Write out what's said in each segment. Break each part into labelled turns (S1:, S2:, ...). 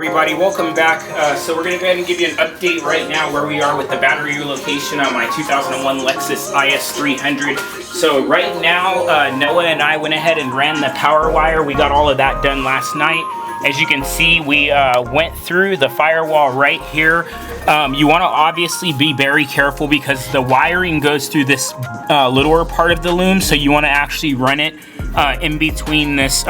S1: Everybody, welcome back. So we're going to go ahead and give you an update right now where we are with the battery relocation on my 2001 Lexus Is300. So right now, Noah and I went ahead and ran the power wire. We got all of that done last night. As you can see, we went through the firewall right here. You want to obviously be very careful because the wiring goes through this lower part of the loom, so you want to actually run it in between this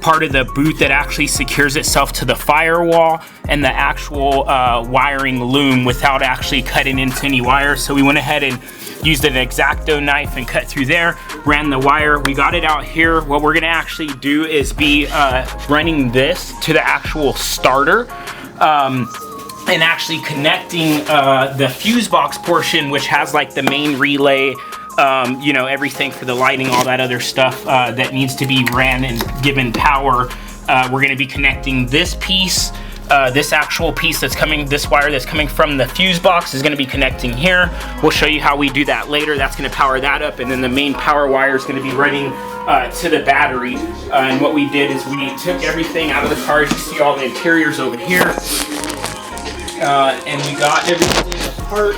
S1: part of the boot that actually secures itself to the firewall and the actual wiring loom without actually cutting into any wires. So we went ahead and used an X-Acto knife and cut through there, ran the wire. We got it out here. What we're gonna actually do is be running this to the actual starter and actually connecting the fuse box portion, which has like the main relay, you know, everything for the lighting, all that other stuff that needs to be ran and given power. We're going to be connecting this piece, this actual piece that's coming, this wire that's coming from the fuse box is going to be connecting here. We'll show you how we do that later. That's going to power that up, and then the main power wire is going to be running to the battery. And what we did is we took everything out of the car. As you see, all the interiors over here, and we got everything apart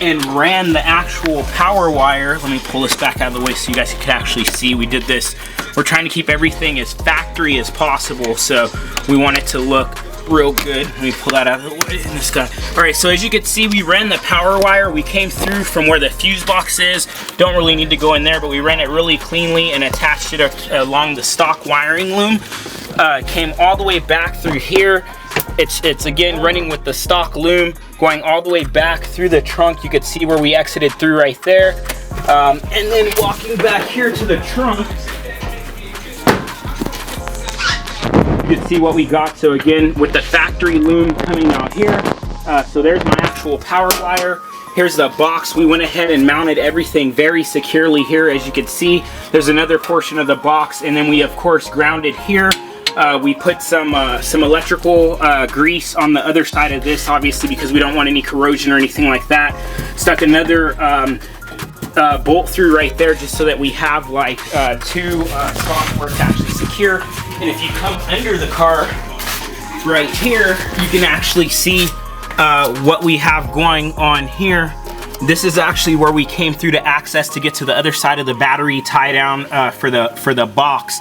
S1: and ran the actual power wire. Let me pull this back out of the way so you guys can actually see. We did this. We're trying to keep everything as factory as possible, so we want it to look real good. Let me pull that out of the way in this guy. All right, so as you can see, we ran the power wire. We came through from where the fuse box is. Don't really need to go in there, but we ran it really cleanly and attached it along the stock wiring loom. Came all the way back through here. It's again running with the stock loom, going all the way back through the trunk. You could see where we exited through right there. And then walking back here to the trunk, you can see what we got. So again, with the factory loom coming out here. So there's my actual power wire. Here's the box. We went ahead and mounted everything very securely here. As you can see, there's another portion of the box, and then we of course grounded here. We put some electrical grease on the other side of this, obviously because we don't want any corrosion or anything like that. Stuck another bolt through right there just so that we have like two spots where it's actually secure. And if you come under the car right here, you can actually see what we have going on here. This is actually where we came through to access to get to the other side of the battery tie down for the box.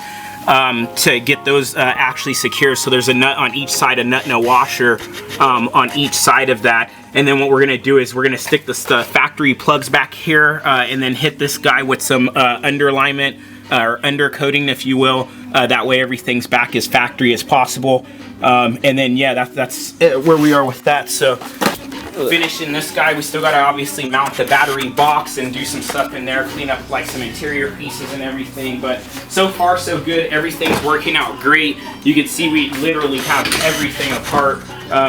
S1: To get those actually secure. So there's a nut on each side, a nut and a washer on each side of that. And then what we're gonna do is we're gonna stick the factory plugs back here and then hit this guy with some underlayment or undercoating, if you will. That way everything's back as factory as possible. And then yeah, that's where we are with that. So finishing this guy, we still got to obviously mount the battery box and do some stuff in there, clean up like some interior pieces and everything. But so far so good. Everything's working out great. You can see we literally have everything apart.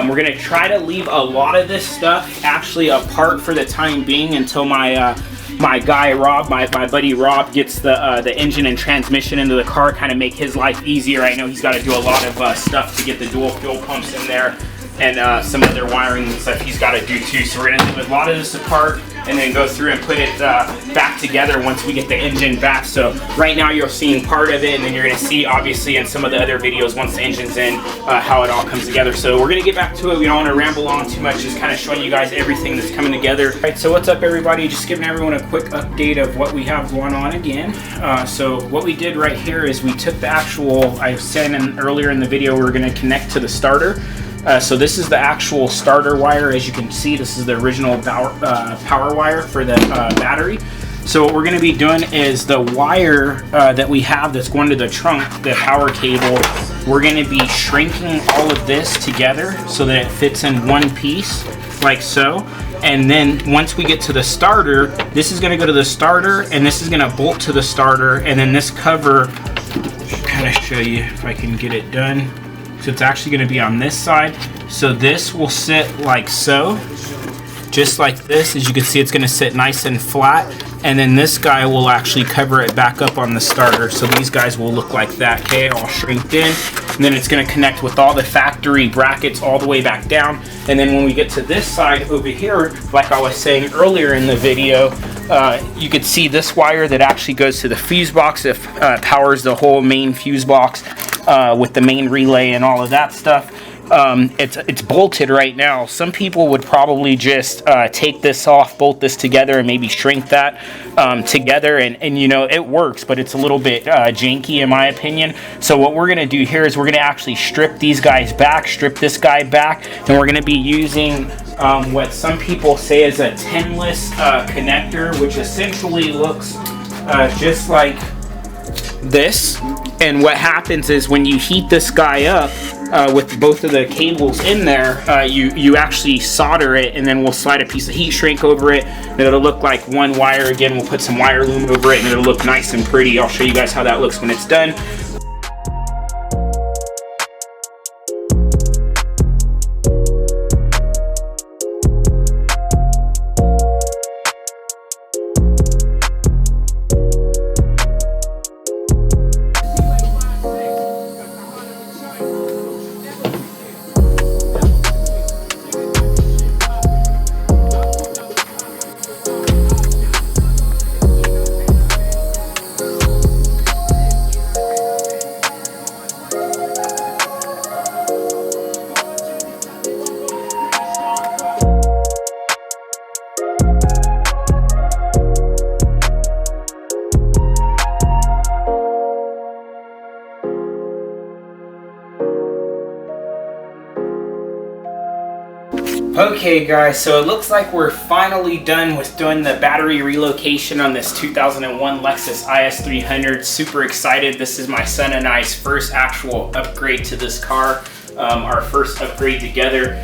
S1: We're gonna try to leave a lot of this stuff actually apart for the time being until my my guy Rob, my buddy Rob, gets the engine and transmission into the car, kind of make his life easier. I know he's got to do a lot of stuff to get the dual fuel pumps in there, and some other wiring and stuff he's got to do too. So we're gonna leave a lot of this apart and then go through and put it back together once we get the engine back. So right now you're seeing part of it, and then you're gonna see obviously in some of the other videos once the engine's in how it all comes together. So we're gonna get back to it. We don't want to ramble on too much, just kind of showing you guys everything that's coming together. All right, so what's up everybody? Just giving everyone a quick update of what we have going on again. So what we did right here is we took the actual, I said earlier in the video, we were gonna connect to the starter. So this is the actual starter wire. As you can see, this is the original power wire for the battery. So what we're going to be doing is the wire that we have that's going to the trunk, the power cable, we're going to be shrinking all of this together so that it fits in one piece, like so. And then once we get to the starter, this is going to go to the starter, and this is going to bolt to the starter, and then this cover, kind of show you if I can get it done. So it's actually going to be on this side. So this will sit like so, just like this. As you can see, it's going to sit nice and flat. And then this guy will actually cover it back up on the starter. So these guys will look like that, okay, all shrinked in. And then it's going to connect with all the factory brackets all the way back down. And then when we get to this side over here, like I was saying earlier in the video, you could see this wire that actually goes to the fuse box. It powers the whole main fuse box with the main relay and all of that stuff. it's bolted right now. Some people would probably just take this off, bolt this together, and maybe shrink that together, and you know, it works, but it's a little bit janky in my opinion. So what we're gonna do here is we're gonna actually strip these guys back, strip this guy back, and we're gonna be using what some people say is a tenless connector, which essentially looks just like this. And what happens is when you heat this guy up with both of the cables in there, you actually solder it, and then we'll slide a piece of heat shrink over it, and it'll look like one wire. Again, we'll put some wire loom over it, and it'll look nice and pretty. I'll show you guys how that looks when it's done. Okay guys, so it looks like we're finally done with doing the battery relocation on this 2001 Lexus IS300. Super excited. This is my son and I's first actual upgrade to this car, our first upgrade together.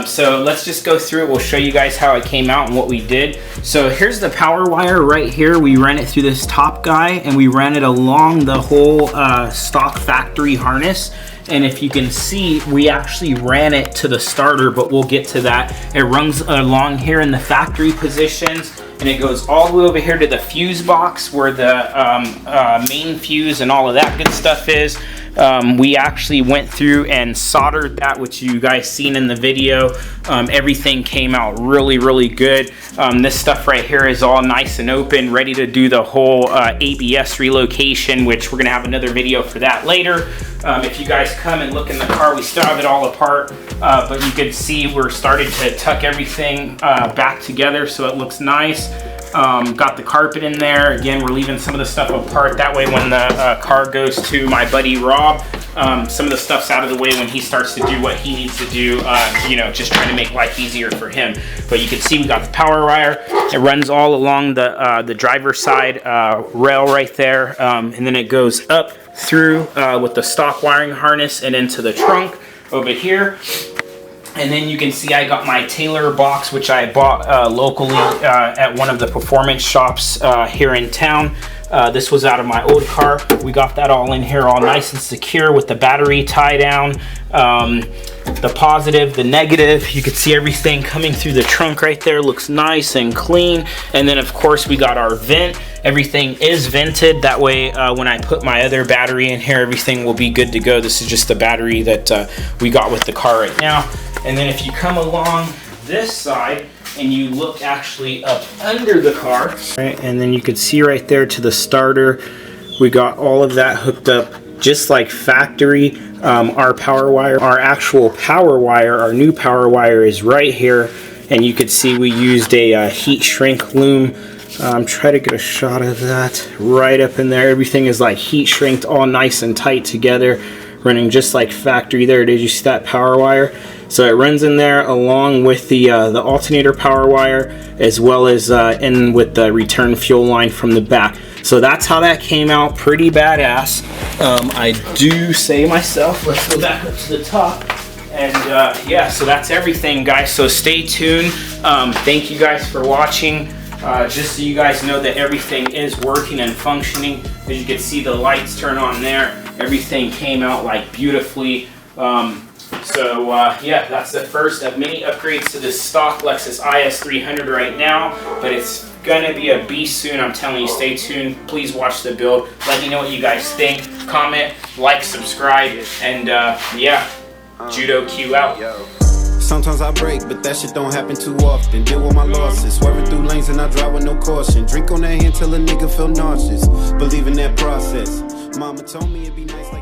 S1: So let's just go through it. We'll show you guys how it came out and what we did. So here's the power wire right here. We ran it through this top guy, and we ran it along the whole stock factory harness. And if you can see, we actually ran it to the starter, but we'll get to that. It runs along here in the factory positions, and it goes all the way over here to the fuse box where the main fuse and all of that good stuff is. We actually went through and soldered that, which you guys seen in the video. Everything came out really, really good. This stuff right here is all nice and open, ready to do the whole ABS relocation, which we're gonna have another video for that later. If you guys come and look in the car, we still have it all apart, but you can see we're starting to tuck everything back together so it looks nice. Got the carpet in there. Again, we're leaving some of the stuff apart. That way when the car goes to my buddy Rob, some of the stuff's out of the way when he starts to do what he needs to do, you know, just trying to make life easier for him. But you can see we got the power wire. It runs all along the driver's side rail right there, and then it goes up through with the stock wiring harness and into the trunk over here. And then you can see I got my Taylor box, which I bought locally at one of the performance shops here in town. This was out of my old car. We got that all in here, all nice and secure with the battery tie down. The positive, the negative, you can see everything coming through the trunk right there. Looks nice and clean. And then of course we got our vent. Everything is vented. That way when I put my other battery in here, everything will be good to go. This is just the battery that we got with the car right now. And then if you come along this side and you look actually up under the car, right, and then you can see right there to the starter, we got all of that hooked up just like factory. Our power wire, our actual power wire, our new power wire is right here, and you can see we used a heat shrink loom. Try to get a shot of that right up in there. Everything is like heat shrinked, all nice and tight together, running just like factory. There it is. You see that power wire? So it runs in there along with the alternator power wire, as well as in with the return fuel line from the back. So that's how that came out. Pretty badass. I do say myself. Let's go back up to the top. And yeah, so that's everything, guys. So stay tuned. Thank you guys for watching. Just so you guys know that everything is working and functioning. As you can see, the lights turn on there. Everything came out like beautifully. Yeah, that's the first of many upgrades to this stock Lexus IS300 right now, but it's gonna be a beast soon. I'm telling you, stay tuned. Please watch the build. Let me know what you guys think. Comment, like, subscribe, and yeah, Judo Q out.
S2: Sometimes I break, but that shit don't happen too often. Deal with my losses, swerving through lanes and I drive with no caution. Drink on that hand till a nigga feel nauseous. Believe in that process. Mama told me it'd be nice like